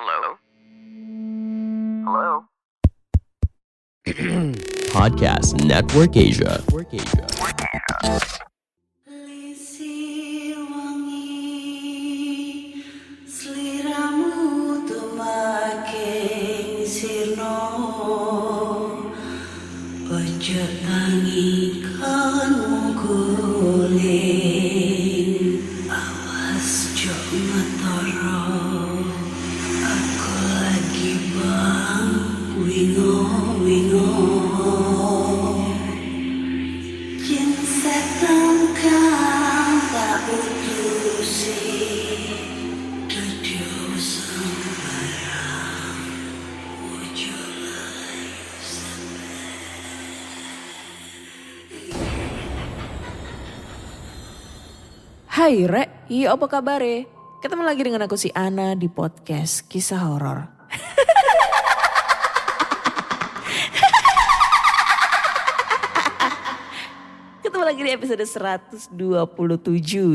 Hello? Hello? Podcast Network Asia. Lisih wangi seliramu tuh makin sirno ojo tangi kan guling awas jok ngetoro aku lagi bang wingo Jin setan kang tak putusi Dudu sembarang Ojo lai Hai Rek, iya apa kabar? Ketemu lagi dengan aku si Ana di podcast Kisah Horor. Ketemu lagi di episode 127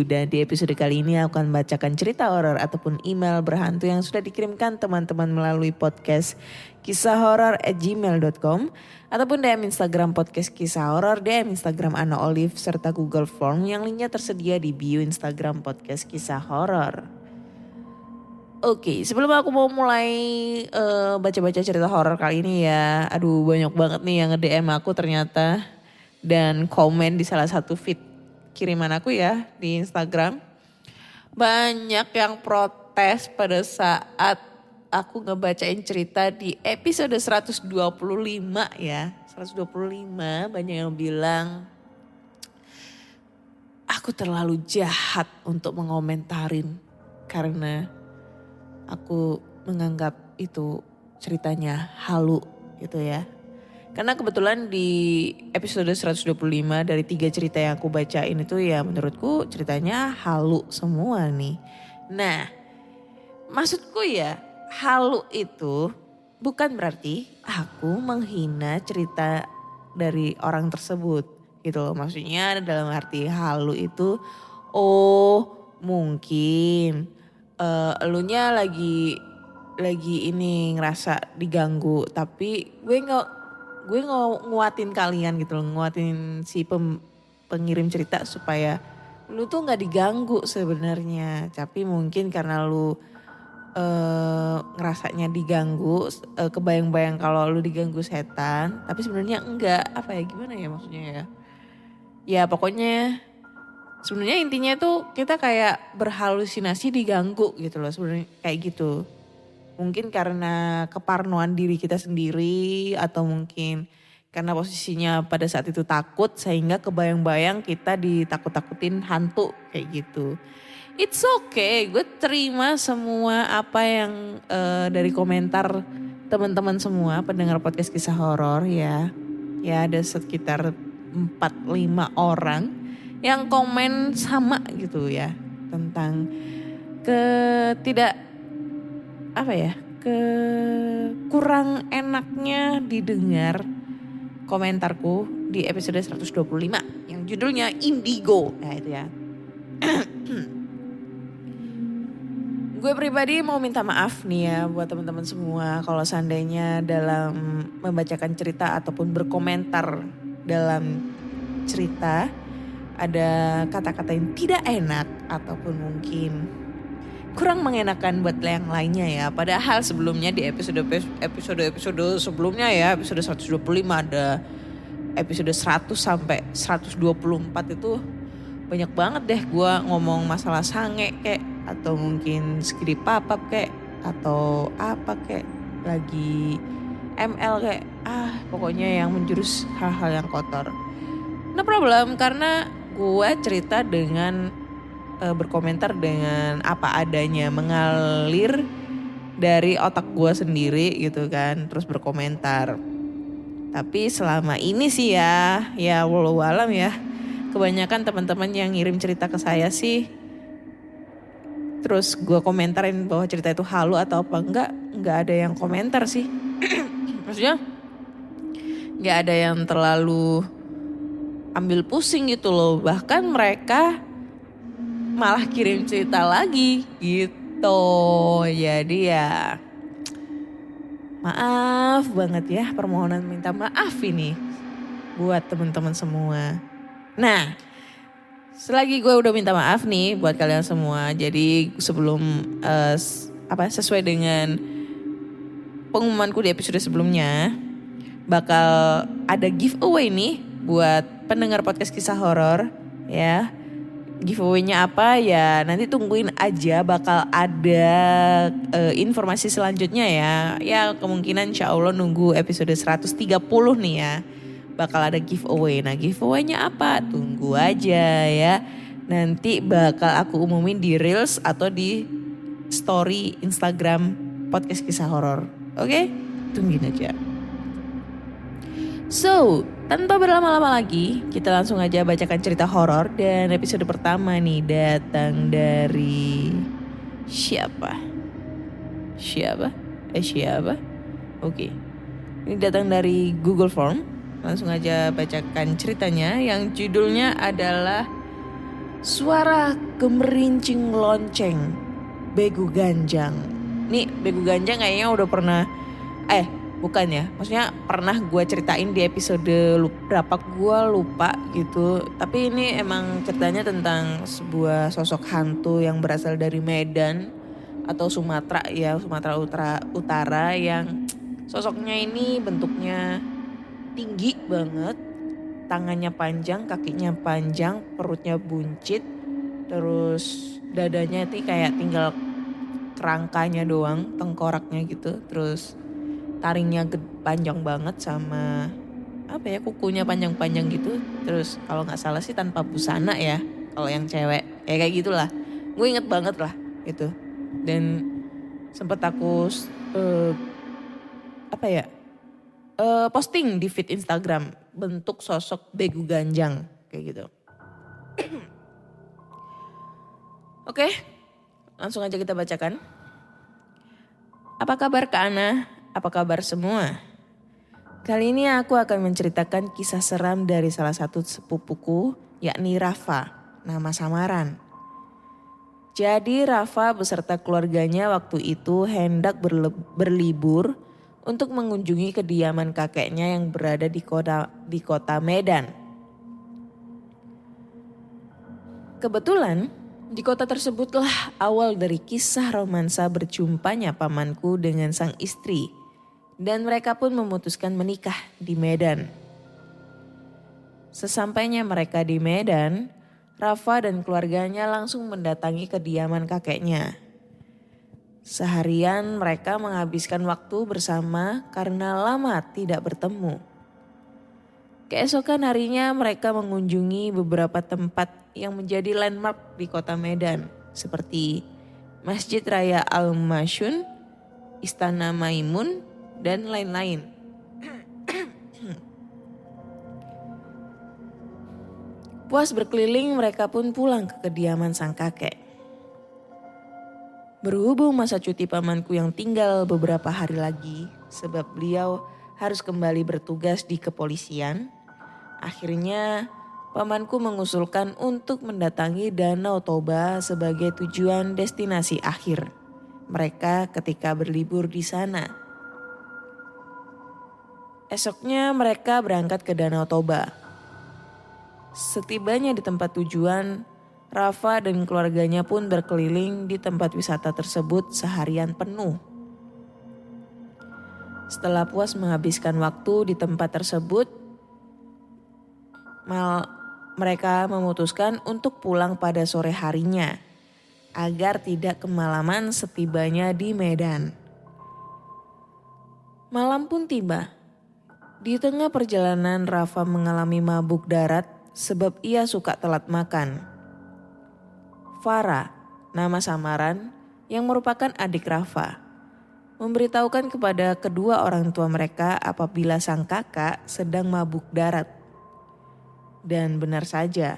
dan di episode kali ini aku akan bacakan cerita horor ataupun email berhantu yang sudah dikirimkan teman-teman melalui podcast kisahhoror@gmail.com ataupun DM Instagram podcast Kisah Horor, DM Instagram Ana Olive serta Google Form yang linknya tersedia di bio Instagram podcast Kisah Horor. Oke, sebelum aku mau mulai baca-baca cerita horor kali ini ya, aduh banyak banget nih yang nge-DM aku ternyata dan komen di salah satu feed kiriman aku ya di Instagram. Banyak yang protes pada saat aku ngebacain cerita di episode 125 ya. 125 banyak yang bilang aku terlalu jahat untuk mengomentarin karena aku menganggap itu ceritanya halu gitu ya. Karena kebetulan di episode 125 dari 3 cerita yang aku bacain itu ya menurutku ceritanya halu semua nih. Nah, maksudku ya halu itu bukan berarti aku menghina cerita dari orang tersebut gitu loh. Maksudnya dalam arti halu itu mungkin elunya lagi ini ngerasa diganggu tapi gue nguatin kalian gitu loh, nguatin si pengirim cerita supaya lu tuh nggak diganggu sebenarnya, tapi mungkin karena lu ngerasanya diganggu, kebayang-bayang kalau lu diganggu setan, tapi sebenarnya enggak, apa ya gimana ya maksudnya ya? Ya pokoknya sebenarnya intinya tuh kita kayak berhalusinasi diganggu gitu loh sebenarnya kayak gitu. Mungkin karena keparnoan diri kita sendiri atau mungkin karena posisinya pada saat itu takut sehingga kebayang-bayang kita ditakut-takutin hantu kayak gitu. It's okay, gue terima semua apa yang dari komentar teman-teman semua pendengar podcast Kisah Horor ya. Ya ada sekitar 4-5 orang yang komen sama gitu ya tentang kurang enaknya didengar komentarku di episode 125 yang judulnya Indigo. Nah itu ya. Gue pribadi mau minta maaf nih ya buat teman-teman semua kalau seandainya dalam membacakan cerita ataupun berkomentar dalam cerita ada kata-kata yang tidak enak ataupun mungkin kurang mengenakan buat yang lainnya ya. Padahal sebelumnya di episode sebelumnya ya, episode 125 ada episode 100 sampai 124 itu banyak banget deh gue ngomong masalah sange kayak atau mungkin skidi papap kayak atau apa kayak lagi ML kayak pokoknya yang menjurus hal-hal yang kotor. No problem karena gue cerita dengan berkomentar dengan apa adanya, mengalir dari otak gue sendiri gitu kan, terus berkomentar. Tapi selama ini sih ya walau alam ya, kebanyakan teman-teman yang ngirim cerita ke saya sih, terus gue komentarin bahwa cerita itu halu atau apa enggak ada yang komentar sih. Maksudnya enggak ada yang terlalu ambil pusing gitu loh, bahkan mereka malah kirim cerita lagi gitu. Jadi ya Maaf banget ya, permohonan minta maaf ini buat teman-teman semua. Nah, selagi gue udah minta maaf nih buat kalian semua. Jadi sebelum sesuai dengan pengumumanku di episode sebelumnya, bakal ada giveaway nih buat pendengar podcast kisah horor ya. Giveaway-nya apa ya, nanti tungguin aja, bakal ada informasi selanjutnya ya. Ya kemungkinan insya Allah nunggu episode 130 nih ya, bakal ada giveaway. Nah giveaway-nya apa, tunggu aja ya. Nanti bakal aku umumin di Reels atau di story Instagram podcast kisah horor. Oke, tungguin aja. So, tanpa berlama-lama lagi, kita langsung aja bacakan cerita horor. Dan episode pertama nih datang dari siapa? Oke. Ini datang dari Google Form. Langsung aja bacakan ceritanya yang judulnya adalah Suara Gemerincing Lonceng Begu Ganjang. Nih, Begu Ganjang kayaknya udah pernah bukan ya, maksudnya pernah gue ceritain di episode berapa gue lupa gitu. Tapi ini emang ceritanya tentang sebuah sosok hantu yang berasal dari Medan atau Sumatera ya, Sumatera Utara yang sosoknya ini bentuknya tinggi banget, tangannya panjang, kakinya panjang, perutnya buncit, terus dadanya itu kayak tinggal kerangkanya doang, tengkoraknya gitu, terus taringnya panjang banget sama kukunya panjang-panjang gitu. Terus kalau nggak salah sih tanpa busana ya kalau yang cewek ya, kayak gitulah. Gue inget banget lah itu. Dan sempet aku posting di feed Instagram bentuk sosok Begu Ganjang kayak gitu. Oke, langsung aja kita bacakan. Apa kabar Kak Ana? Apa kabar semua? Kali ini aku akan menceritakan kisah seram dari salah satu sepupuku, yakni Rafa, nama samaran. Jadi Rafa beserta keluarganya waktu itu hendak berlibur untuk mengunjungi kediaman kakeknya yang berada di kota Medan. Kebetulan di kota tersebutlah awal dari kisah romansa berjumpanya pamanku dengan sang istri. Dan mereka pun memutuskan menikah di Medan. Sesampainya mereka di Medan, Rafa dan keluarganya langsung mendatangi kediaman kakeknya. Seharian mereka menghabiskan waktu bersama karena lama tidak bertemu. Keesokan harinya mereka mengunjungi beberapa tempat yang menjadi landmark di kota Medan. Seperti Masjid Raya Al-Masyun, Istana Maimun, dan lain-lain. Puas berkeliling, mereka pun pulang ke kediaman sang kakek. Berhubung masa cuti pamanku yang tinggal beberapa hari lagi, sebab beliau harus kembali bertugas di kepolisian, akhirnya pamanku mengusulkan untuk mendatangi Danau Toba sebagai tujuan destinasi akhir mereka ketika berlibur di sana. Esoknya mereka berangkat ke Danau Toba. Setibanya di tempat tujuan, Rafa dan keluarganya pun berkeliling di tempat wisata tersebut seharian penuh. Setelah puas menghabiskan waktu di tempat tersebut, mereka memutuskan untuk pulang pada sore harinya agar tidak kemalaman setibanya di Medan. Malam pun tiba. Di tengah perjalanan Rafa mengalami mabuk darat sebab ia suka telat makan. Farah, nama samaran yang merupakan adik Rafa, memberitahukan kepada kedua orang tua mereka apabila sang kakak sedang mabuk darat. Dan benar saja,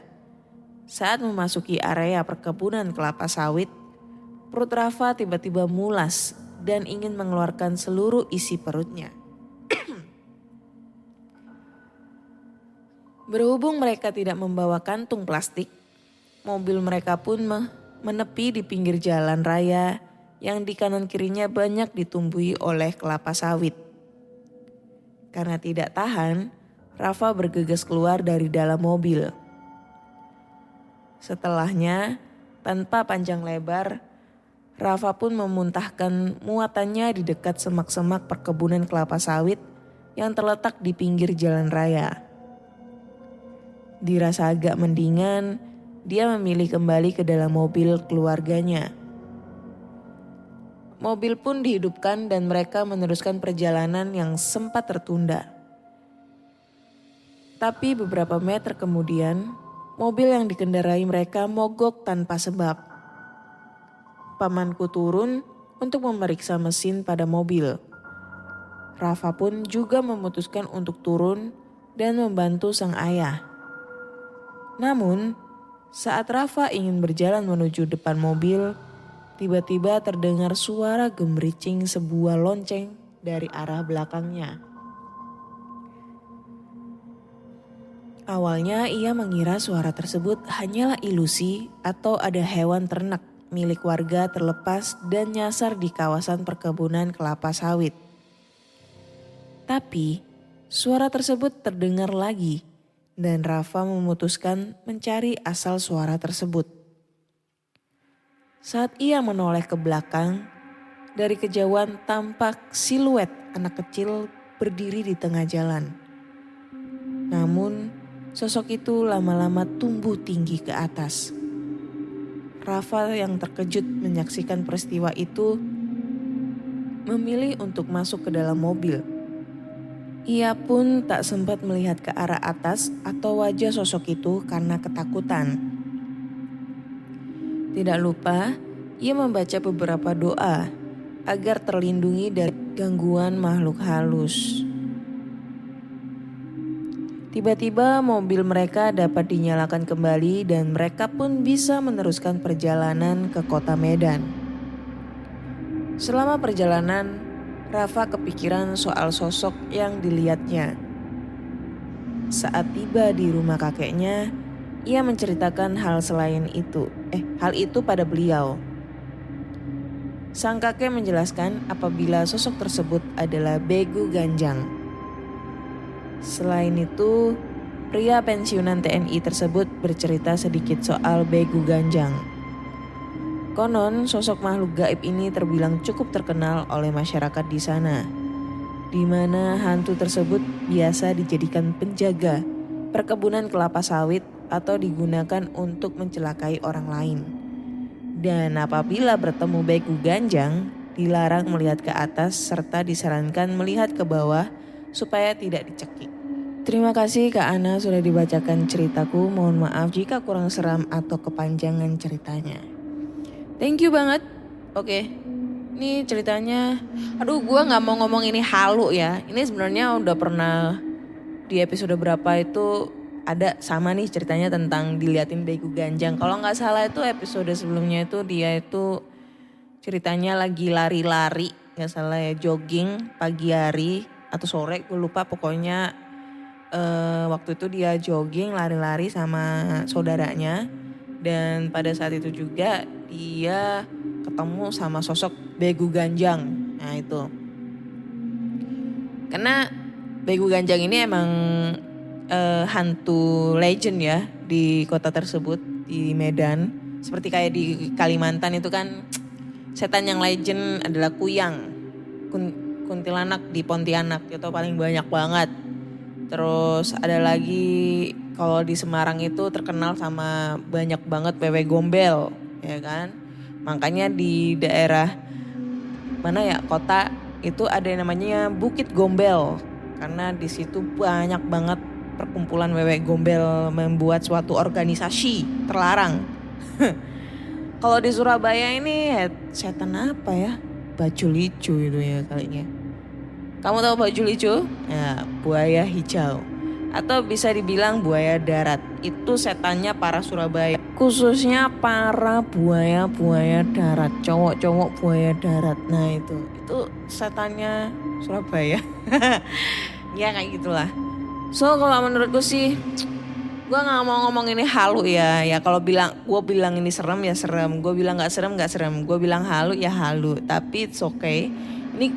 saat memasuki area perkebunan kelapa sawit, perut Rafa tiba-tiba mulas dan ingin mengeluarkan seluruh isi perutnya. Berhubung mereka tidak membawa kantung plastik, mobil mereka pun menepi di pinggir jalan raya yang di kanan kirinya banyak ditumbuhi oleh kelapa sawit. Karena tidak tahan, Rafa bergegas keluar dari dalam mobil. Setelahnya, tanpa panjang lebar, Rafa pun memuntahkan muatannya di dekat semak-semak perkebunan kelapa sawit yang terletak di pinggir jalan raya. Dirasa agak mendingan, dia memilih kembali ke dalam mobil keluarganya. Mobil pun dihidupkan dan mereka meneruskan perjalanan yang sempat tertunda. Tapi beberapa meter kemudian, mobil yang dikendarai mereka mogok tanpa sebab. Pamanku turun untuk memeriksa mesin pada mobil. Rafa pun juga memutuskan untuk turun dan membantu sang ayah. Namun, saat Rafa ingin berjalan menuju depan mobil, tiba-tiba terdengar suara gemericing sebuah lonceng dari arah belakangnya. Awalnya ia mengira suara tersebut hanyalah ilusi atau ada hewan ternak milik warga terlepas dan nyasar di kawasan perkebunan kelapa sawit. Tapi suara tersebut terdengar lagi dan Rafa memutuskan mencari asal suara tersebut. Saat ia menoleh ke belakang, dari kejauhan tampak siluet anak kecil berdiri di tengah jalan. Namun sosok itu lama-lama tumbuh tinggi ke atas. Rafa yang terkejut menyaksikan peristiwa itu memilih untuk masuk ke dalam mobil. Ia pun tak sempat melihat ke arah atas atau wajah sosok itu karena ketakutan. Tidak lupa, ia membaca beberapa doa agar terlindungi dari gangguan makhluk halus. Tiba-tiba mobil mereka dapat dinyalakan kembali dan mereka pun bisa meneruskan perjalanan ke kota Medan. Selama perjalanan, Rafa kepikiran soal sosok yang dilihatnya. Saat tiba di rumah kakeknya, ia menceritakan hal itu pada beliau. Sang kakek menjelaskan apabila sosok tersebut adalah Begu Ganjang. Selain itu, pria pensiunan TNI tersebut bercerita sedikit soal Begu Ganjang. Konon sosok makhluk gaib ini terbilang cukup terkenal oleh masyarakat di sana, di mana hantu tersebut biasa dijadikan penjaga perkebunan kelapa sawit atau digunakan untuk mencelakai orang lain. Dan apabila bertemu Begu Ganjang, dilarang melihat ke atas serta disarankan melihat ke bawah supaya tidak dicekik. Terima kasih Kak Ana sudah dibacakan ceritaku. Mohon maaf jika kurang seram atau kepanjangan ceritanya. Thank you banget. Oke. Ini ceritanya, aduh gue gak mau ngomong ini halu ya. Ini sebenarnya udah pernah di episode berapa itu ada sama nih ceritanya tentang diliatin Begu Ganjang. Kalau gak salah itu episode sebelumnya itu dia itu ceritanya lagi lari-lari. Gak salah ya, jogging pagi hari atau sore gue lupa pokoknya. Waktu itu dia jogging lari-lari sama saudaranya. Dan pada saat itu juga dia ketemu sama sosok Begu Ganjang. Nah itu. Karena Begu Ganjang ini emang hantu legend ya di kota tersebut, di Medan. Seperti kayak di Kalimantan itu kan setan yang legend adalah Kuyang. Kuntilanak di Pontianak itu paling banyak banget. Terus ada lagi kalau di Semarang itu terkenal sama banyak banget wewe gombel, ya kan. Makanya di daerah mana ya kota itu ada yang namanya Bukit Gombel. Karena di situ banyak banget perkumpulan wewe gombel membuat suatu organisasi terlarang. Kalau di Surabaya ini setan apa ya? Baju licu itu ya kalinya. Kamu tahu baju licu? Ya, buaya hijau. Atau bisa dibilang buaya darat. Itu setannya para Surabaya. Khususnya para buaya-buaya darat. Cowok-cowok buaya darat. Nah itu setannya Surabaya. Ya kayak gitulah. So kalau menurutku sih Gue nggak mau ngomong ini halu ya. Ya kalau gue bilang ini serem ya serem. Gue bilang nggak serem. Gue bilang halu ya halu. Tapi it's okay. Ini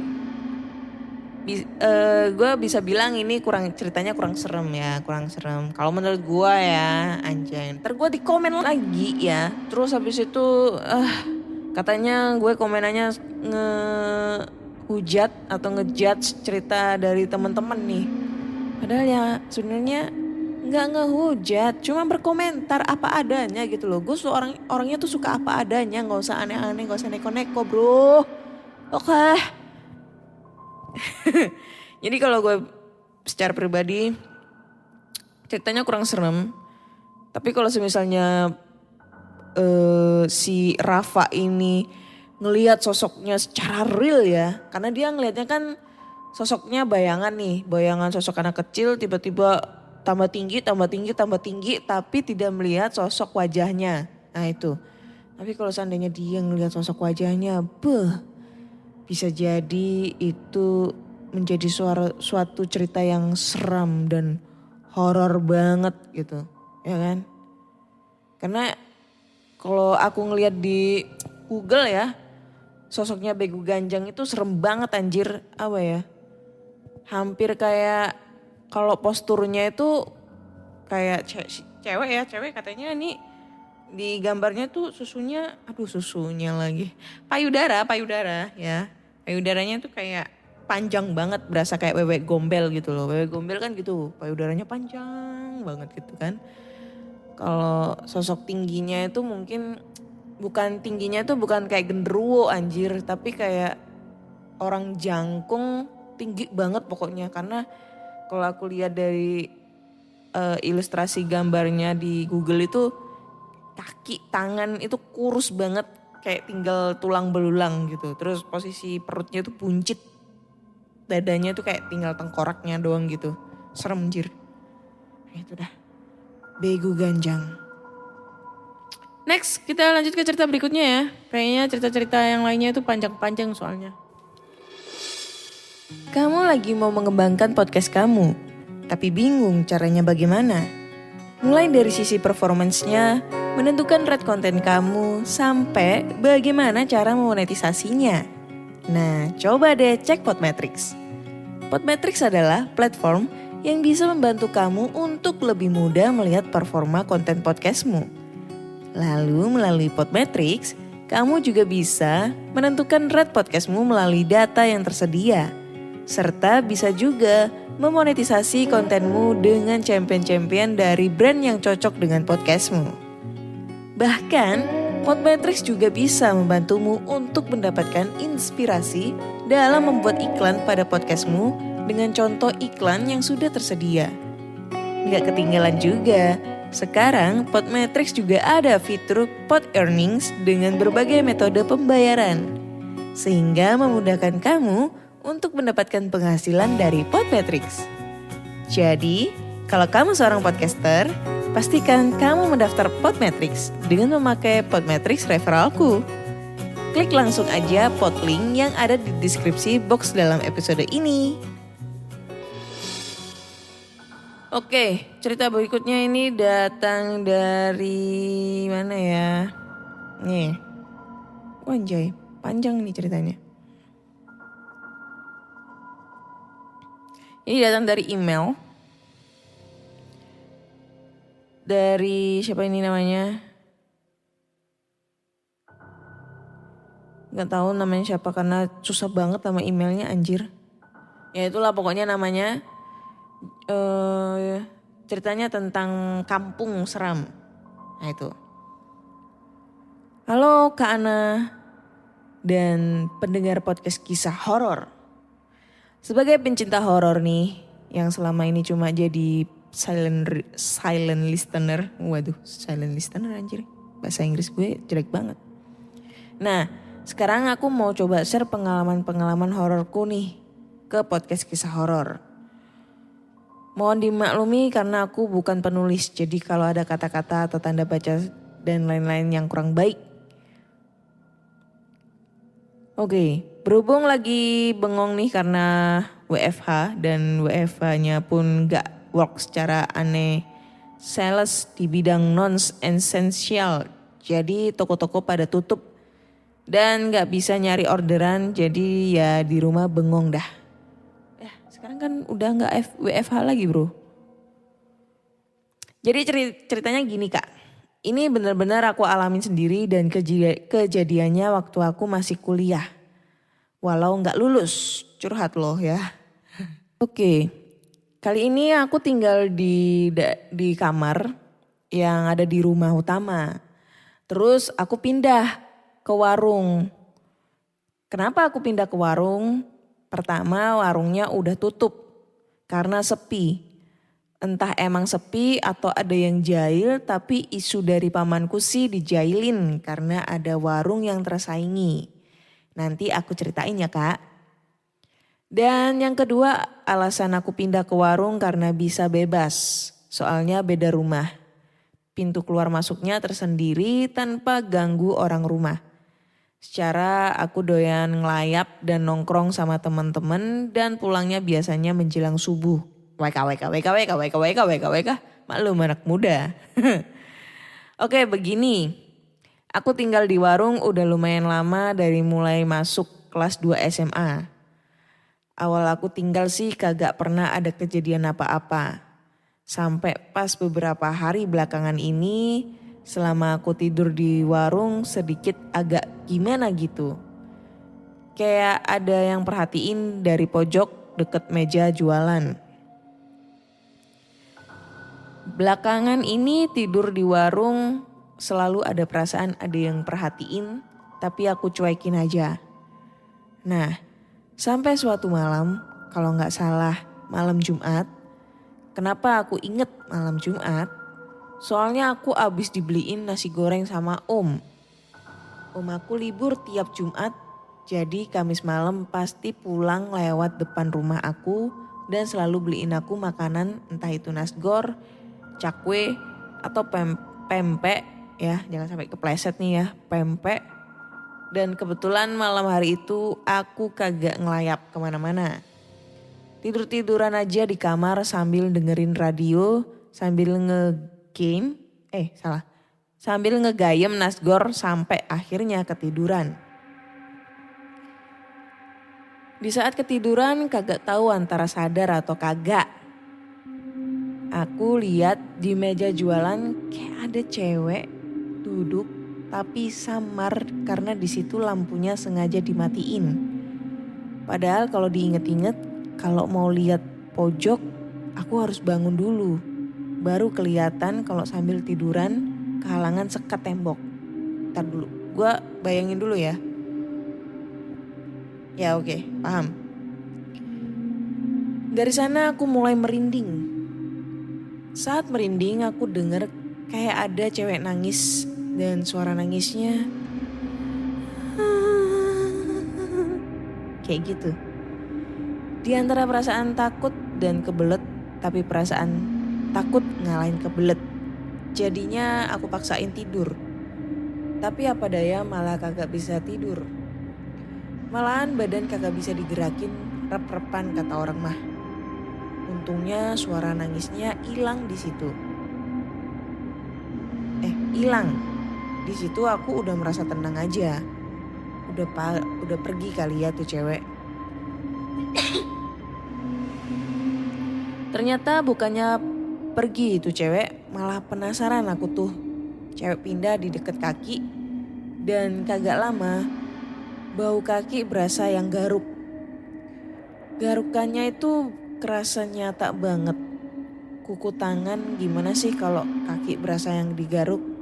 gue bisa bilang ini ceritanya kurang serem ya, kurang serem. Kalau menurut gue ya, anjay. Ntar gue di komen lagi ya. Terus habis itu katanya gue komenannya ngehujat atau ngejudge cerita dari teman-teman nih. Padahal ya sebenarnya nggak ngehujat, cuma berkomentar apa adanya gitu loh. Gue orangnya tuh suka apa adanya, nggak usah aneh-aneh, nggak usah neko-neko bro. Oke. Jadi kalau gue secara pribadi ceritanya kurang serem. Tapi kalau misalnya si Rafa ini ngelihat sosoknya secara real ya, karena dia ngelihatnya kan sosoknya bayangan nih, bayangan sosok anak kecil tiba-tiba tambah tinggi, tapi tidak melihat sosok wajahnya. Nah itu. Tapi kalau seandainya dia ngelihat sosok wajahnya, bisa jadi itu menjadi suatu cerita yang seram dan horor banget gitu, ya kan? Karena kalau aku ngelihat di Google ya, sosoknya Begu Ganjang itu serem banget anjir, apa ya? Hampir kayak kalau posturnya itu kayak cewek katanya nih di gambarnya tuh susunya lagi. Payudara ya. Payudaranya tuh kayak panjang banget, berasa kayak wewe gombel gitu loh. Wewe gombel kan gitu, payudaranya panjang banget gitu kan. Kalau sosok tingginya itu mungkin bukan kayak genderuwo anjir, tapi kayak orang jangkung tinggi banget pokoknya. Karena kalau aku lihat dari ilustrasi gambarnya di Google itu kaki, tangan itu kurus banget kayak tinggal tulang belulang gitu. Terus posisi perutnya itu buncit, dadanya tuh kayak tinggal tengkoraknya doang gitu. Serem anjir. Itu dah. Begu Ganjang. Next, kita lanjut ke cerita berikutnya ya. Kayaknya cerita-cerita yang lainnya itu panjang-panjang soalnya. Kamu lagi mau mengembangkan podcast kamu, tapi bingung caranya bagaimana? Mulai dari sisi performance-nya, menentukan rate konten kamu, sampai bagaimana cara memonetisasinya. Nah, coba deh cek Podmetrics. Podmetrics adalah platform yang bisa membantu kamu untuk lebih mudah melihat performa konten podcastmu. Lalu melalui Podmetrics, kamu juga bisa menentukan rate podcastmu melalui data yang tersedia. Serta bisa juga memonetisasi kontenmu dengan champion-champion dari brand yang cocok dengan podcastmu. Bahkan, Podmetrics juga bisa membantumu untuk mendapatkan inspirasi dalam membuat iklan pada podcastmu dengan contoh iklan yang sudah tersedia. Nggak ketinggalan juga, sekarang Podmetrics juga ada fitur Pod Earnings dengan berbagai metode pembayaran. Sehingga memudahkan kamu untuk mendapatkan penghasilan dari Podmetrics. Jadi, kalau kamu seorang podcaster, pastikan kamu mendaftar Podmetrics dengan memakai Podmetrics referralku. Klik langsung aja podlink yang ada di deskripsi box dalam episode ini. Oke, cerita berikutnya ini datang dari mana ya? Nih, anjay, panjang nih ceritanya. Ini datang dari email. Dari siapa ini namanya? Gak tahu namanya siapa karena susah banget nama emailnya anjir. Ya itulah pokoknya namanya. Ceritanya tentang kampung seram. Nah itu. Halo Kak Ana dan pendengar podcast kisah horor. Sebagai pencinta horor nih yang selama ini cuma jadi silent listener. Waduh, silent listener anjir. Bahasa Inggris gue jelek banget. Nah, sekarang aku mau coba share pengalaman-pengalaman hororku nih ke podcast kisah horor. Mohon dimaklumi karena aku bukan penulis, jadi kalau ada kata-kata atau tanda baca dan lain-lain yang kurang baik. Oke, berhubung lagi bengong nih karena WFH dan WFH-nya pun gak work secara aneh sales di bidang non-essential. Jadi toko-toko pada tutup dan gak bisa nyari orderan, jadi ya di rumah bengong dah. Sekarang kan udah gak WFH lagi bro. Jadi ceritanya gini kak, ini benar-benar aku alamin sendiri dan kejadiannya waktu aku masih kuliah. Walau gak lulus, curhat loh ya. Oke, kali ini aku tinggal di kamar yang ada di rumah utama. Terus aku pindah ke warung. Kenapa aku pindah ke warung? Pertama, warungnya udah tutup karena sepi. Entah emang sepi atau ada yang jahil, tapi isu dari pamanku sih dijailin karena ada warung yang tersaingi. Nanti aku ceritain ya kak. Dan yang kedua, alasan aku pindah ke warung karena bisa bebas. Soalnya beda rumah. Pintu keluar masuknya tersendiri tanpa ganggu orang rumah. Secara aku doyan ngelayap dan nongkrong sama teman-teman dan pulangnya biasanya menjelang subuh. WK. Maklum anak muda. Oke begini. Aku tinggal di warung udah lumayan lama dari mulai masuk kelas 2 SMA. Awal aku tinggal sih kagak pernah ada kejadian apa-apa. Sampai pas beberapa hari belakangan ini selama aku tidur di warung sedikit agak gimana gitu. Kayak ada yang perhatiin dari pojok deket meja jualan. Belakangan ini tidur di warung selalu ada perasaan ada yang perhatiin tapi aku cuekin aja. Nah, sampai suatu malam, kalau gak salah malam Jumat. Kenapa aku inget malam Jumat? Soalnya aku abis dibeliin nasi goreng sama om. Om aku libur tiap Jumat, jadi Kamis malam pasti pulang lewat depan rumah aku dan selalu beliin aku makanan entah itu nasgor, cakwe, atau pempek ya. Jangan sampai kepleset nih ya, pempek. Dan kebetulan malam hari itu aku kagak ngelayap kemana-mana. Tidur-tiduran aja di kamar sambil dengerin radio, sambil sambil ngegayem nasgor sampai akhirnya ketiduran. Di saat ketiduran kagak tahu antara sadar atau kagak. Aku lihat di meja jualan kayak ada cewek duduk tapi samar karena di situ lampunya sengaja dimatiin. Padahal kalau diinget-inget, kalau mau lihat pojok, aku harus bangun dulu. Baru kelihatan kalau sambil tiduran kehalangan sekat tembok. Ntar dulu, gue bayangin dulu ya. Ya oke, paham. Dari sana aku mulai merinding. Saat merinding aku denger kayak ada cewek nangis. Dan suara nangisnya kayak gitu. Di antara perasaan takut dan kebelet, tapi perasaan takut ngalahin kebelet. Jadinya aku paksain tidur. Tapi apa daya malah kagak bisa tidur. Malahan badan kagak bisa digerakin, rep-repan kata orang mah. Untungnya suara nangisnya hilang di situ. Hilang. Di situ aku udah merasa tenang aja. Udah pergi kali ya tuh cewek. Ternyata bukannya pergi itu cewek, malah penasaran aku tuh. Cewek pindah di deket kaki dan kagak lama bau kaki berasa yang garuk. Garukannya itu kerasa nyata banget. Kuku tangan gimana sih kalau kaki berasa yang digaruk?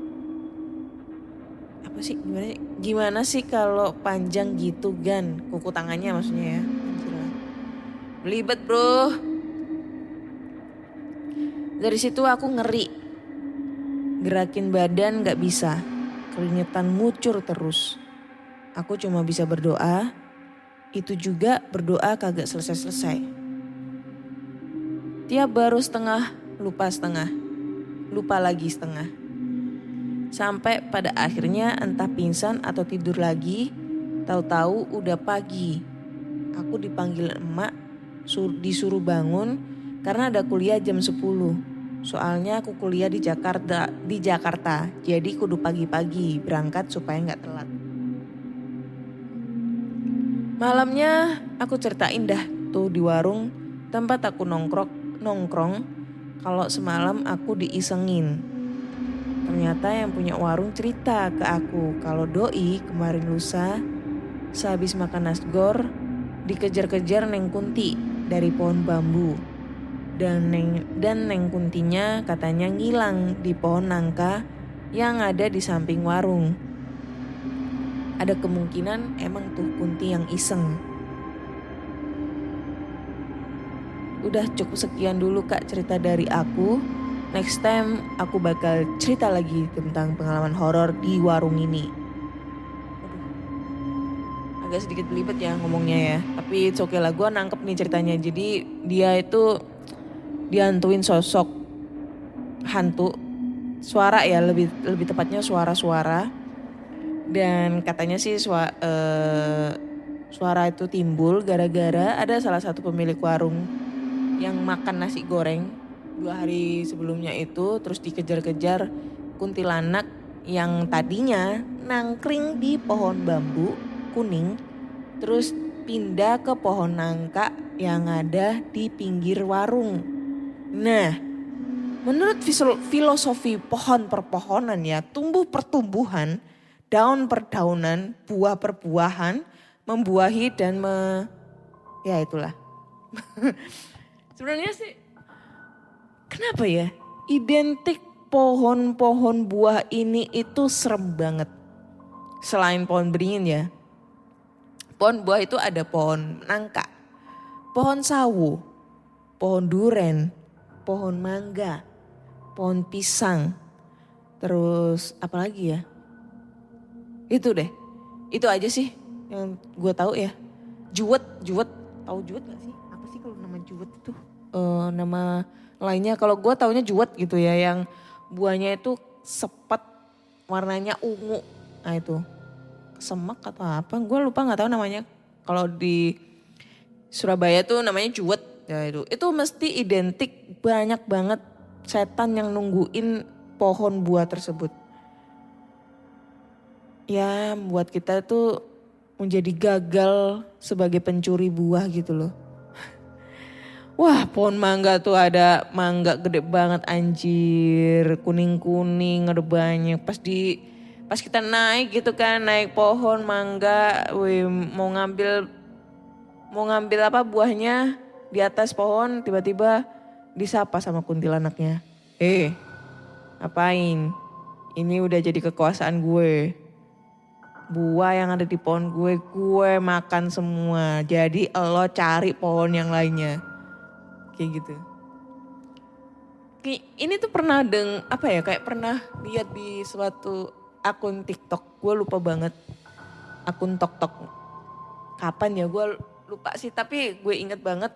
Gimana sih kalau panjang gitu Gan, kuku tangannya maksudnya ya. Belibet bro. Dari situ aku ngeri. Gerakin badan gak bisa. Keringetan ngucur terus. Aku cuma bisa berdoa. Itu juga berdoa kagak selesai-selesai. Tiap baru setengah, lupa setengah. Lupa lagi setengah. Sampai pada akhirnya entah pingsan atau tidur lagi, tahu-tahu udah pagi. Aku dipanggil emak, disuruh bangun karena ada kuliah jam 10. Soalnya aku kuliah di Jakarta, jadi kudu pagi-pagi berangkat supaya nggak telat. Malamnya aku ceritain dah tuh di warung tempat aku nongkrong kalau semalam aku diisengin. Ternyata yang punya warung cerita ke aku kalau doi kemarin lusa sehabis makan nasgor dikejar-kejar Neng Kunti dari pohon bambu. Dan Neng Kuntinya katanya ngilang di pohon nangka yang ada di samping warung. Ada kemungkinan emang tuh Kunti yang iseng. Udah cukup sekian dulu Kak cerita dari aku. Next time aku bakal cerita lagi tentang pengalaman horor di warung ini. Agak sedikit belibet ya ngomongnya ya. Tapi it's okay lah, gue nangkep nih ceritanya. Jadi dia itu dihantuin sosok hantu. Suara ya, lebih tepatnya suara-suara. Dan katanya sih suara itu timbul gara-gara ada salah satu pemilik warung yang makan nasi goreng 2 hari sebelumnya itu, terus dikejar-kejar kuntilanak yang tadinya nangkring di pohon bambu kuning, terus pindah ke pohon nangka yang ada di pinggir warung. Nah, menurut filosofi pohon perpohonan ya, tumbuh pertumbuhan, daun per daunan, buah per buahan, membuahi dan ya itulah. Sebenarnya sih kenapa ya identik pohon-pohon buah ini itu serem banget. Selain pohon beringin ya. Pohon buah itu ada pohon nangka, pohon sawo, pohon duren, pohon mangga, pohon pisang. Terus apa lagi ya? Itu deh. Itu aja sih yang gue tahu ya. Juwet. Tahu juwet gak sih? Apa sih kalau nama juwet itu? Nama lainnya kalau gue taunya juwet gitu ya, yang buahnya itu sepet warnanya ungu. Nah itu semak atau apa? Gue lupa nggak tahu namanya. Kalau di Surabaya tuh namanya juwet ya itu. Itu mesti identik banyak banget setan yang nungguin pohon buah tersebut. Ya buat kita tuh menjadi gagal sebagai pencuri buah gitu loh. Wah pohon mangga tuh ada mangga gede banget anjir. Kuning-kuning ada banyak. Pas kita naik gitu kan, naik pohon mangga. Wih, mau ngambil apa buahnya di atas pohon, tiba-tiba disapa sama kuntilanaknya. Ngapain? Ini udah jadi kekuasaan gue. Buah yang ada di pohon gue makan semua. Jadi lo cari pohon yang lainnya. Kayak gitu. Ini tuh pernah kayak pernah lihat di suatu akun TikTok. Gue lupa banget. Akun TokTok. Kapan ya gue lupa sih. Tapi gue inget banget.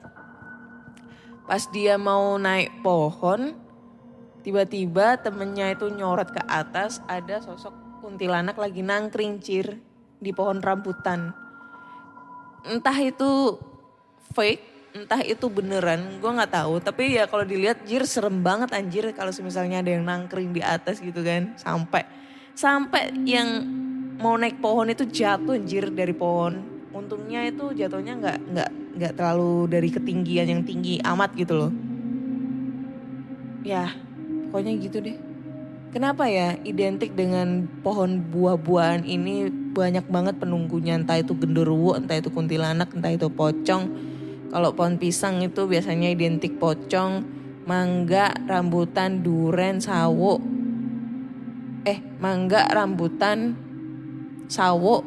Pas dia mau naik pohon. Tiba-tiba temennya itu nyorot ke atas. Ada sosok kuntilanak lagi nangkring cir di pohon rambutan. Entah itu fake, entah itu beneran, gue nggak tahu. Tapi ya kalau dilihat jir serem banget anjir kalau misalnya ada yang nangkring di atas gitu kan. Sampai yang mau naik pohon itu jatuh anjir dari pohon. Untungnya itu jatuhnya nggak terlalu dari ketinggian yang tinggi amat gitu loh. Ya pokoknya gitu deh. Kenapa ya identik dengan pohon buah-buahan ini banyak banget penunggunya, entah itu genderuwo, entah itu kuntilanak, entah itu pocong. Kalau pohon pisang itu biasanya identik pocong, mangga, rambutan, duren, sawo. Mangga, rambutan, sawo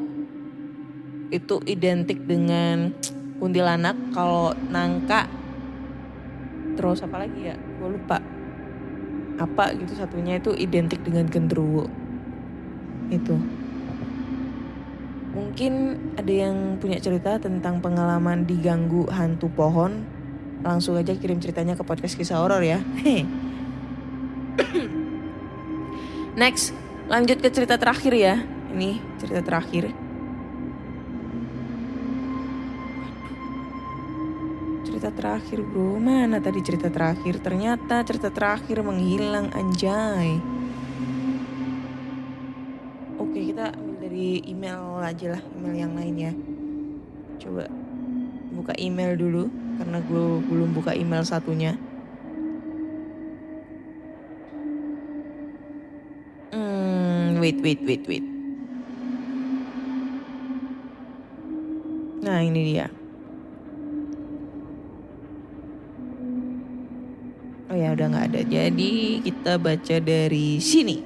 itu identik dengan kuntilanak. Kalau nangka, terus apa lagi ya? Gue lupa. Apa gitu satunya itu identik dengan genderuwo. Itu. Mungkin ada yang punya cerita tentang pengalaman diganggu hantu pohon. Langsung aja kirim ceritanya ke podcast kisah horor ya. Next, lanjut ke cerita terakhir ya. Ini cerita terakhir. Cerita terakhir bro, mana tadi cerita terakhir? Ternyata cerita terakhir menghilang anjay. Oke, kita ambil dari email aja lah, email yang lainnya. Coba buka email dulu, karena gue belum buka email satunya. Wait. Nah ini dia. Oh ya udah gak ada, jadi kita baca dari sini.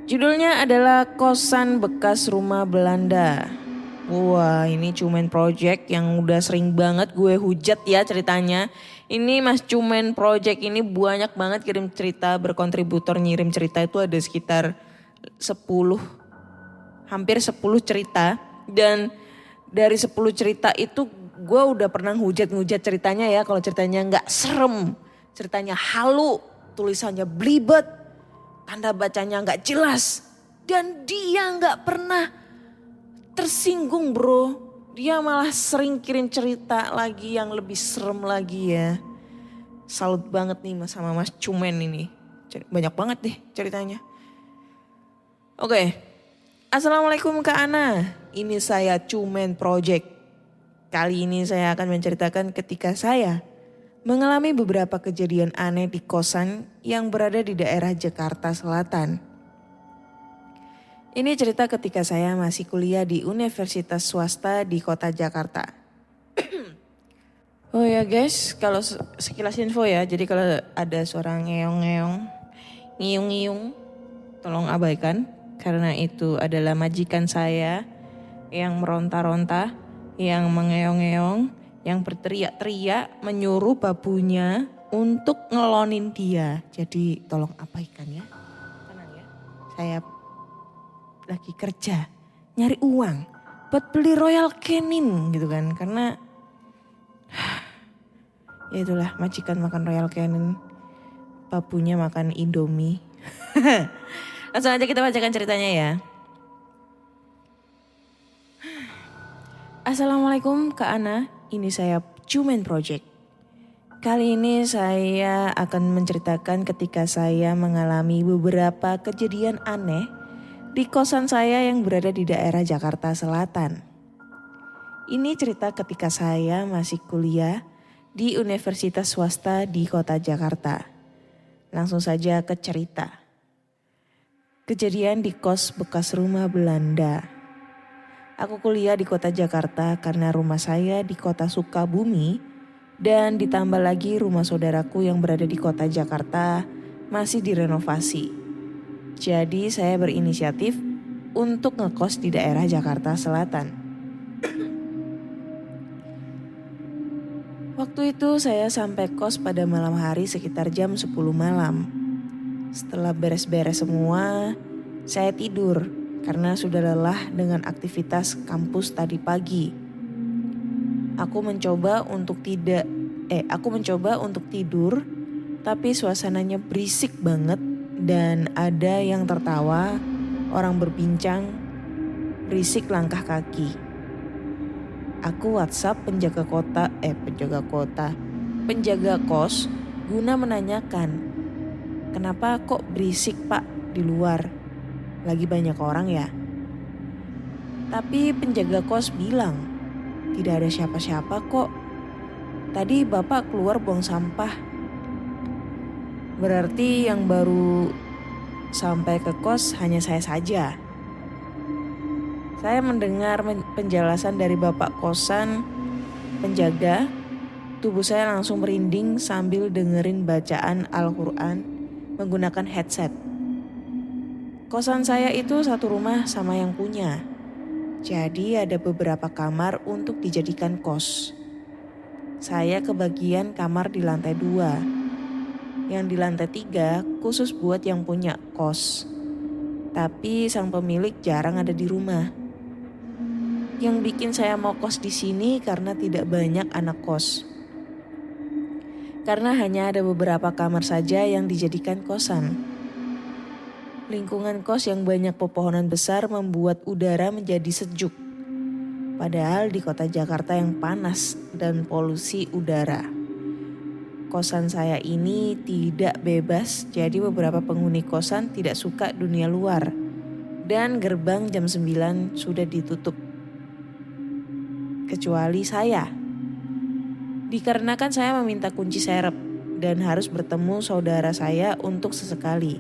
Judulnya adalah Kosan Bekas Rumah Belanda. Wah ini Cumen Project yang udah sering banget gue hujat ya ceritanya. Ini Mas Cumen Project ini banyak banget kirim cerita, berkontributor ngirim cerita itu ada sekitar hampir 10 cerita. Dan dari 10 cerita itu gue udah pernah hujat-hujat ceritanya ya. Kalau ceritanya gak serem, ceritanya halu, tulisannya blibet, tanda bacanya gak jelas. Dan dia gak pernah tersinggung bro. Dia malah sering kirim cerita lagi yang lebih serem lagi ya. Salut banget nih sama Mas Cumen ini. Banyak banget deh ceritanya. Oke. Assalamualaikum Kak Ana. Ini saya Cumen Project. Kali ini saya akan menceritakan ketika saya mengalami beberapa kejadian aneh di kosan yang berada di daerah Jakarta Selatan. Ini cerita ketika saya masih kuliah di universitas swasta di kota Jakarta. Oh ya guys, kalau sekilas info ya, jadi kalau ada suara ngeong-ngeong, ngiung-ngiung, tolong abaikan. Karena itu adalah majikan saya yang meronta-ronta, yang mengeong-ngeong, yang berteriak-teriak menyuruh babunya untuk ngelonin dia. Jadi tolong abaikan ya, tenang ya. Saya lagi kerja, nyari uang buat beli Royal Canin gitu kan. Karena ya itulah majikan makan Royal Canin, babunya makan Indomie. Langsung aja kita bacakan ceritanya ya. Assalamualaikum Kak Ana, ini saya Cumen Project. Kali ini saya akan menceritakan ketika saya mengalami beberapa kejadian aneh di kosan saya yang berada di daerah Jakarta Selatan. Ini cerita ketika saya masih kuliah di universitas swasta di kota Jakarta. Langsung saja ke cerita. Kejadian di kos bekas rumah Belanda. Aku kuliah di kota Jakarta karena rumah saya di kota Sukabumi dan ditambah lagi rumah saudaraku yang berada di kota Jakarta masih direnovasi. Jadi saya berinisiatif untuk ngekos di daerah Jakarta Selatan. Waktu itu saya sampai kos pada malam hari sekitar jam 10 malam. Setelah beres-beres semua, saya tidur karena sudah lelah dengan aktivitas kampus tadi pagi. Aku mencoba untuk tidur, tapi suasananya berisik banget. Dan ada yang tertawa, orang berbincang, berisik langkah kaki. Aku WhatsApp penjaga kos guna menanyakan, kenapa kok berisik pak di luar? Lagi banyak orang ya? Tapi penjaga kos bilang, tidak ada siapa-siapa kok. Tadi bapak keluar buang sampah. Berarti yang baru sampai ke kos hanya saya saja. Saya mendengar penjelasan dari bapak kosan penjaga. Tubuh saya langsung merinding sambil dengerin bacaan Al-Quran menggunakan headset. Kosan saya itu satu rumah sama yang punya. Jadi ada beberapa kamar untuk dijadikan kos. Saya kebagian kamar di lantai 2. Yang di lantai 3 khusus buat yang punya kos. Tapi sang pemilik jarang ada di rumah. Yang bikin saya mau kos di sini karena tidak banyak anak kos. Karena hanya ada beberapa kamar saja yang dijadikan kosan. Lingkungan kos yang banyak pepohonan besar membuat udara menjadi sejuk. Padahal di kota Jakarta yang panas dan polusi udara. Kosan saya ini tidak bebas, jadi beberapa penghuni kosan tidak suka dunia luar. Dan gerbang jam 9 sudah ditutup. Kecuali saya. Dikarenakan saya meminta kunci serep dan harus bertemu saudara saya untuk sesekali.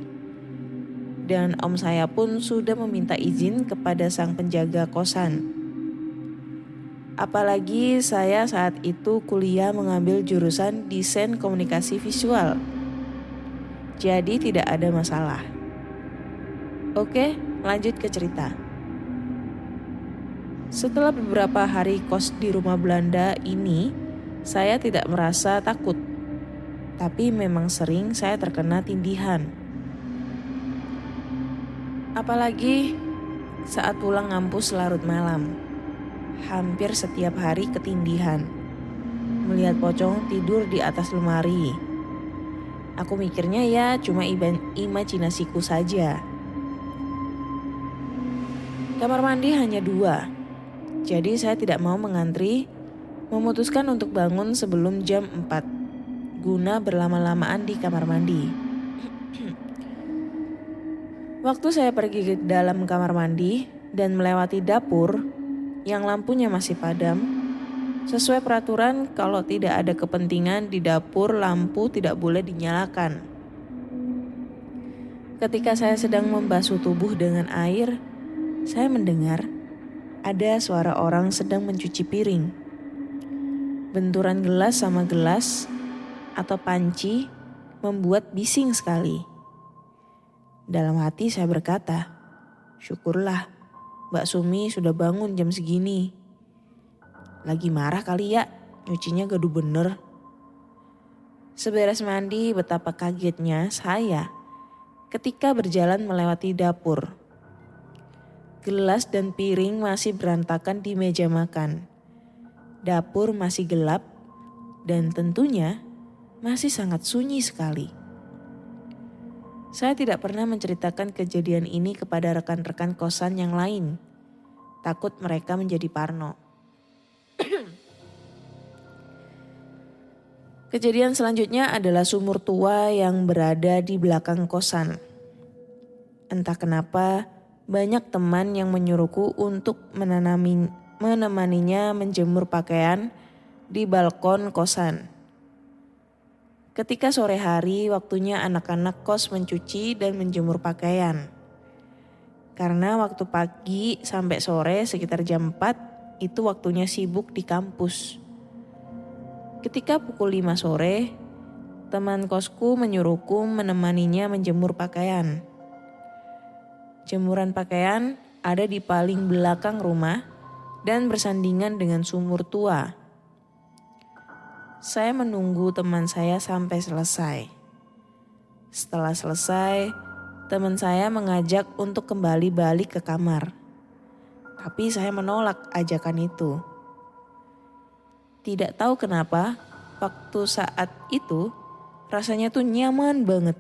Dan om saya pun sudah meminta izin kepada sang penjaga kosan. Apalagi saya saat itu kuliah mengambil jurusan desain komunikasi visual. Jadi tidak ada masalah. Oke, lanjut ke cerita. Setelah beberapa hari kos di rumah Belanda ini, saya tidak merasa takut. Tapi memang sering saya terkena tindihan. Apalagi saat pulang ngampus larut malam. Hampir setiap hari ketindihan. Melihat pocong tidur di atas lemari. Aku mikirnya ya cuma imajinasiku saja. Kamar mandi hanya 2. Jadi saya tidak mau mengantri, memutuskan untuk bangun sebelum jam 4. Guna berlama-lamaan di kamar mandi. Waktu saya pergi ke dalam kamar mandi dan melewati dapur yang lampunya masih padam, sesuai peraturan kalau tidak ada kepentingan di dapur lampu tidak boleh dinyalakan. Ketika saya sedang membasuh tubuh dengan air, saya mendengar ada suara orang sedang mencuci piring. Benturan gelas sama gelas atau panci membuat bising sekali. Dalam hati saya berkata, syukurlah Mbak Sumi sudah bangun jam segini. Lagi marah kali ya, nyucinya gaduh bener. Seberes mandi betapa kagetnya saya ketika berjalan melewati dapur. Gelas dan piring masih berantakan di meja makan. Dapur masih gelap dan tentunya masih sangat sunyi sekali. Saya tidak pernah menceritakan kejadian ini kepada rekan-rekan kosan yang lain. Takut mereka menjadi parno. Kejadian selanjutnya adalah sumur tua yang berada di belakang kosan. Entah kenapa banyak teman yang menyuruhku untuk menemaninya menjemur pakaian di balkon kosan. Ketika sore hari waktunya anak-anak kos mencuci dan menjemur pakaian. Karena waktu pagi sampai sore sekitar jam 4 itu waktunya sibuk di kampus. Ketika pukul 5 sore, teman kosku menyuruhku menemaninya menjemur pakaian. Jemuran pakaian ada di paling belakang rumah dan bersandingan dengan sumur tua. Saya menunggu teman saya sampai selesai. Setelah selesai, teman saya mengajak untuk kembali balik ke kamar. Tapi saya menolak ajakan itu. Tidak tahu kenapa, waktu saat itu rasanya tuh nyaman banget.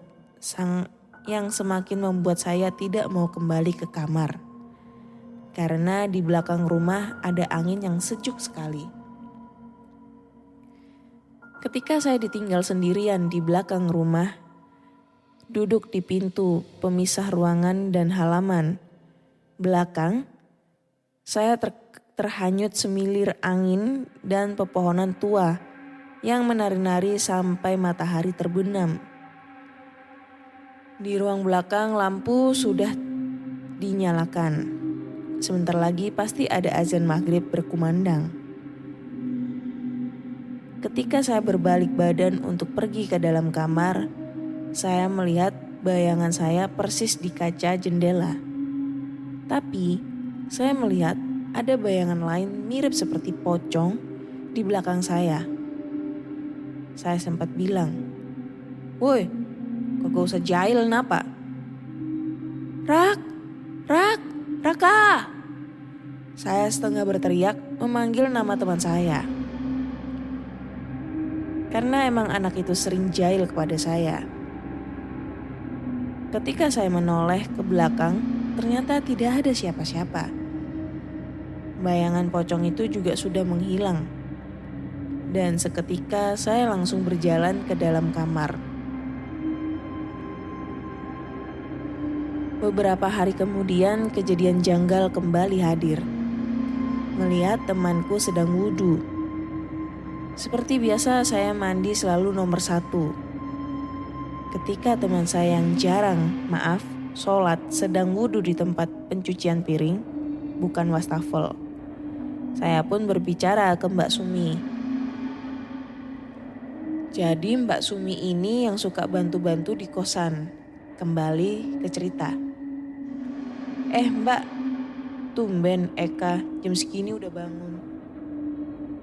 Yang semakin membuat saya tidak mau kembali ke kamar. Karena di belakang rumah ada angin yang sejuk sekali. Ketika saya ditinggal sendirian di belakang rumah, duduk di pintu pemisah ruangan dan halaman belakang, saya terhanyut semilir angin dan pepohonan tua yang menari-nari sampai matahari terbenam. Di ruang belakang lampu sudah dinyalakan. Sebentar lagi pasti ada azan maghrib berkumandang. Ketika saya berbalik badan untuk pergi ke dalam kamar, saya melihat bayangan saya persis di kaca jendela. Tapi saya melihat ada bayangan lain mirip seperti pocong di belakang saya. Saya sempat bilang, "Woi, kagak usah jahil napa? Raka!" Saya setengah berteriak memanggil nama teman saya. Karena emang anak itu sering jahil kepada saya. Ketika saya menoleh ke belakang, ternyata tidak ada siapa-siapa. Bayangan pocong itu juga sudah menghilang. Dan seketika saya langsung berjalan ke dalam kamar. Beberapa hari kemudian kejadian janggal kembali hadir. Melihat temanku sedang wudhu. Seperti biasa saya mandi selalu nomor 1. Ketika teman saya yang sholat sedang wudhu di tempat pencucian piring, bukan wastafel. Saya pun berbicara ke Mbak Sumi. Jadi Mbak Sumi ini yang suka bantu-bantu di kosan. Kembali ke cerita. Mbak, tumben Eka jam segini udah bangun.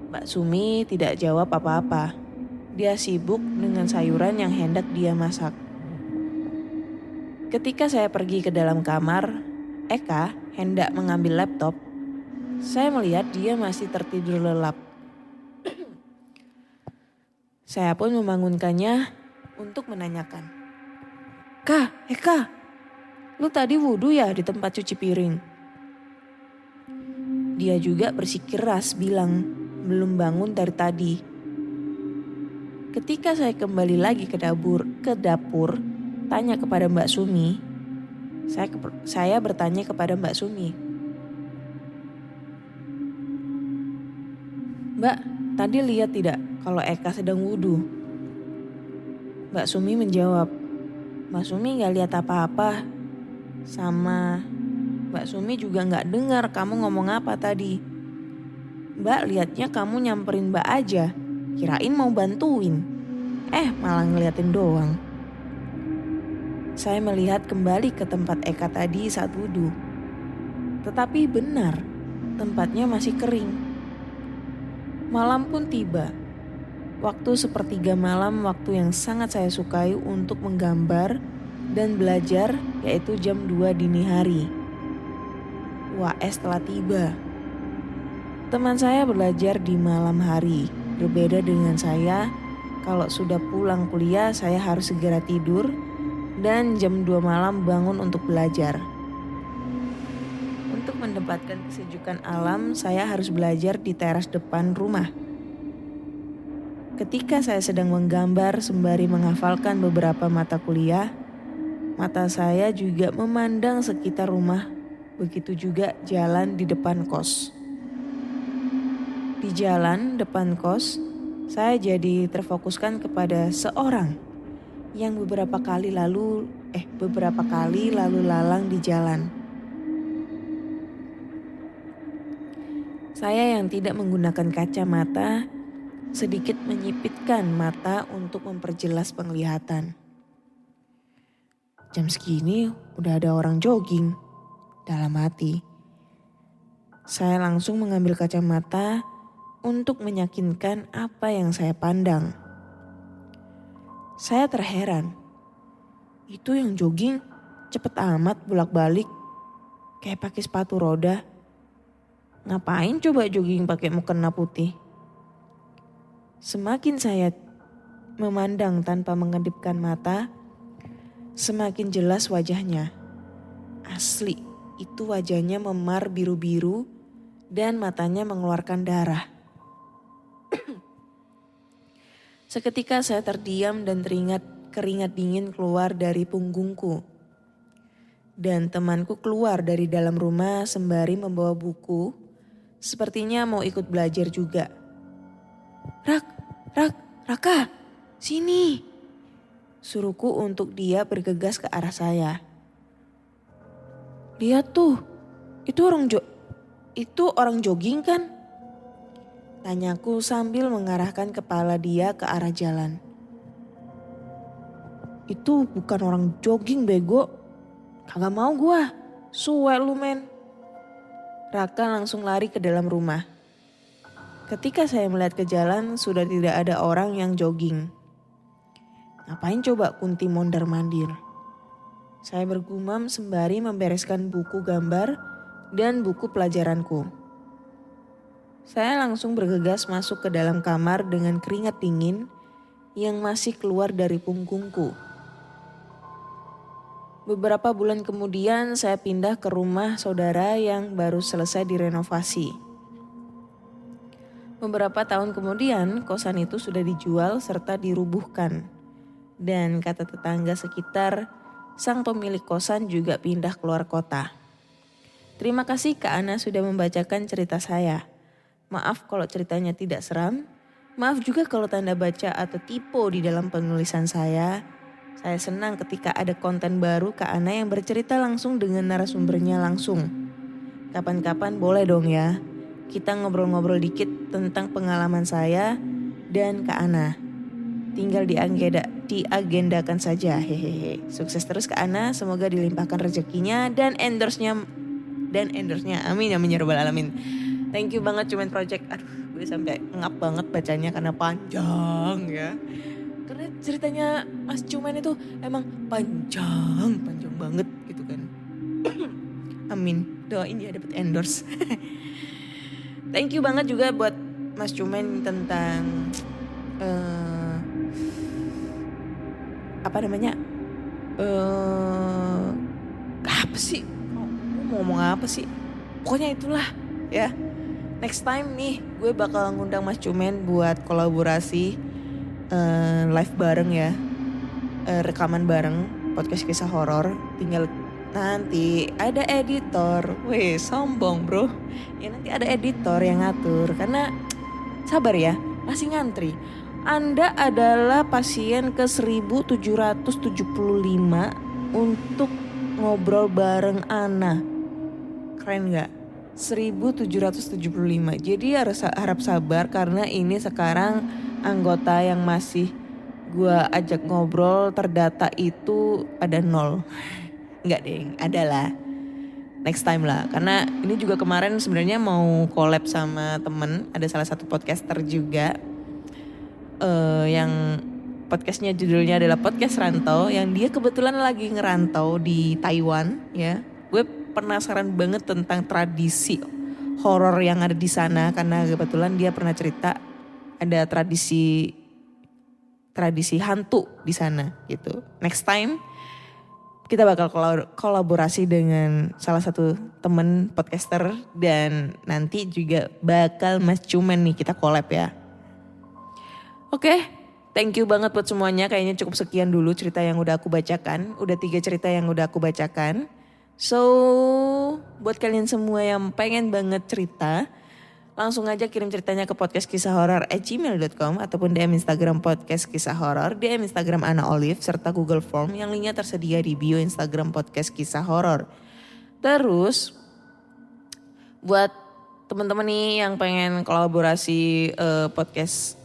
Mbak Sumi tidak jawab apa-apa. Dia sibuk dengan sayuran yang hendak dia masak. Ketika saya pergi ke dalam kamar, Eka hendak mengambil laptop. Saya melihat dia masih tertidur lelap. Saya pun membangunkannya untuk menanyakan. Eka, lu tadi wudhu ya di tempat cuci piring? Dia juga bersikeras bilang belum bangun dari tadi. Ketika saya kembali lagi ke dapur, tanya kepada Mbak Sumi. Saya bertanya kepada Mbak Sumi. Mbak, tadi lihat tidak kalau Eka sedang wudhu? Mbak Sumi menjawab, Mbak Sumi gak lihat apa-apa. Sama Mbak Sumi juga gak dengar kamu ngomong apa tadi. Mbak lihatnya kamu nyamperin Mbak aja. Kirain mau bantuin. Malah ngeliatin doang. Saya melihat kembali ke tempat Eka tadi saat wudhu. Tetapi benar, tempatnya masih kering. Malam pun tiba. Waktu sepertiga malam, waktu yang sangat saya sukai untuk menggambar dan belajar, yaitu jam 2 dini hari. UAS telah tiba. Teman saya belajar di malam hari. Berbeda dengan saya, kalau sudah pulang kuliah saya harus segera tidur dan jam 2 malam bangun untuk belajar. Untuk mendapatkan kesejukan alam, saya harus belajar di teras depan rumah. Ketika saya sedang menggambar sembari menghafalkan beberapa mata kuliah, mata saya juga memandang sekitar rumah, begitu juga jalan di depan kos. Di jalan depan kos, saya jadi terfokuskan kepada seorang yang beberapa kali lalu lalang di jalan. Saya yang tidak menggunakan kacamata sedikit menyipitkan mata untuk memperjelas penglihatan. Jam segini udah ada orang jogging, dalam hati. Saya langsung mengambil kacamata untuk meyakinkan apa yang saya pandang. Saya terheran. Itu yang jogging cepet amat bolak-balik, kayak pakai sepatu roda. Ngapain coba jogging pakai mukena putih? Semakin saya memandang tanpa mengedipkan mata, semakin jelas wajahnya. Asli, itu wajahnya memar biru-biru dan matanya mengeluarkan darah. Seketika saya terdiam dan teringat keringat dingin keluar dari punggungku. Dan temanku keluar dari dalam rumah sembari membawa buku, sepertinya mau ikut belajar juga. Raka, sini. Suruhku untuk dia bergegas ke arah saya. Lihat tuh, itu orang jogging kan? Tanyaku sambil mengarahkan kepala dia ke arah jalan. Itu bukan orang jogging bego. Kagak mau gua, suwe lu men. Raka langsung lari ke dalam rumah. Ketika saya melihat ke jalan sudah tidak ada orang yang jogging. Ngapain coba Kunti mondar-mandir? Saya bergumam sembari membereskan buku gambar dan buku pelajaranku. Saya langsung bergegas masuk ke dalam kamar dengan keringat dingin yang masih keluar dari punggungku. Beberapa bulan kemudian saya pindah ke rumah saudara yang baru selesai direnovasi. Beberapa tahun kemudian kosan itu sudah dijual serta dirubuhkan. Dan kata tetangga sekitar, sang pemilik kosan juga pindah keluar kota. Terima kasih Kak Ana sudah membacakan cerita saya. Maaf kalau ceritanya tidak seram. Maaf juga kalau tanda baca atau typo di dalam penulisan saya. Saya senang ketika ada konten baru Kak Ana yang bercerita langsung dengan narasumbernya langsung. Kapan-kapan boleh dong ya. Kita ngobrol-ngobrol dikit tentang pengalaman saya dan Kak Ana. Tinggal diagendakan saja. Hehehe. Sukses terus Kak Ana, semoga dilimpahkan rezekinya dan endorse-nya. Amin amin ya rabbal alamin. Thank you banget Cumen Project. Aduh, gue sampai ngap banget bacanya karena panjang ya. Karena ceritanya Mas Cumen itu emang panjang banget gitu kan. Amin, doain ya dapat endorse. Thank you banget juga buat Mas Cumen tentang apa sih? Mau ngomong apa sih? Pokoknya itulah ya. Next time nih gue bakal ngundang Mas Cumen buat kolaborasi live bareng ya. Rekaman bareng podcast kisah horor. Tinggal nanti ada editor. Weh sombong bro. Ya nanti ada editor yang ngatur. Karena sabar ya, masih ngantri. Anda adalah pasien ke 1775 untuk ngobrol bareng Ana. Keren gak? 1775. Jadi harap sabar karena ini sekarang anggota yang masih gue ajak ngobrol terdata itu ada 0. Enggak deh, ada lah. Next time lah. Karena ini juga kemarin sebenarnya mau collab sama temen. Ada salah satu podcaster juga. Yang podcastnya judulnya adalah Podcast Rantau. Yang dia kebetulan lagi ngerantau di Taiwan ya. Gue penasaran banget tentang tradisi horor yang ada di sana. Karena kebetulan dia pernah cerita ada tradisi hantu di sana gitu. Next time kita bakal kolaborasi dengan salah satu temen podcaster dan nanti juga bakal Mas Cumen nih kita collab ya. Oke, thank you banget buat semuanya. Kayaknya cukup sekian dulu cerita yang udah aku bacakan. Udah 3 cerita yang udah aku bacakan. So, buat kalian semua yang pengen banget cerita, langsung aja kirim ceritanya ke podcastkisahhoror@gmail.com ataupun DM Instagram Podcast Kisah Horor, DM Instagram Ana Olive, serta Google Form yang linknya tersedia di bio Instagram Podcast Kisah Horor. Terus, buat teman-teman nih yang pengen kolaborasi podcast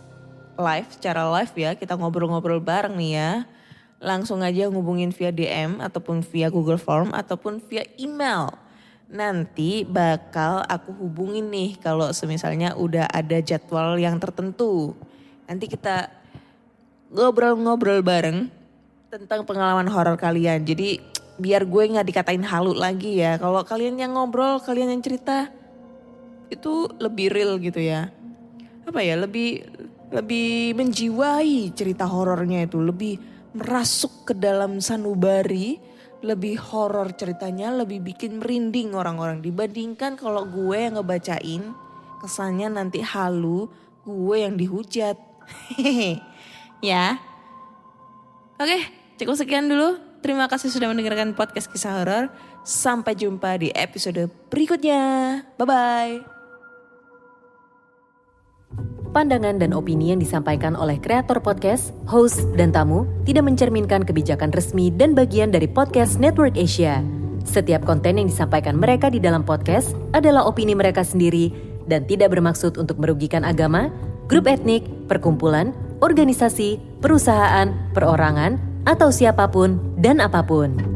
live, secara live ya, kita ngobrol-ngobrol bareng nih ya. Langsung aja ngubungin via DM ataupun via Google Form ataupun via email. Nanti bakal aku hubungin nih kalau semisalnya udah ada jadwal yang tertentu. Nanti kita ngobrol-ngobrol bareng tentang pengalaman horor kalian. Jadi biar gue gak dikatain halu lagi ya. Kalau kalian yang ngobrol, kalian yang cerita itu lebih real gitu ya. Apa ya, lebih menjiwai cerita horornya itu. Lebih merasuk ke dalam sanubari. Lebih horor ceritanya, lebih bikin merinding orang-orang. Dibandingkan kalau gue yang ngebacain, kesannya nanti halu, gue yang dihujat. Ya. Oke, cukup sekian dulu. Terima kasih sudah mendengarkan podcast kisah horor. Sampai jumpa di episode berikutnya. Bye-bye. Pandangan dan opini yang disampaikan oleh kreator podcast, host, dan tamu tidak mencerminkan kebijakan resmi dan bagian dari podcast Network Asia. Setiap konten yang disampaikan mereka di dalam podcast adalah opini mereka sendiri dan tidak bermaksud untuk merugikan agama, grup etnik, perkumpulan, organisasi, perusahaan, perorangan, atau siapapun dan apapun.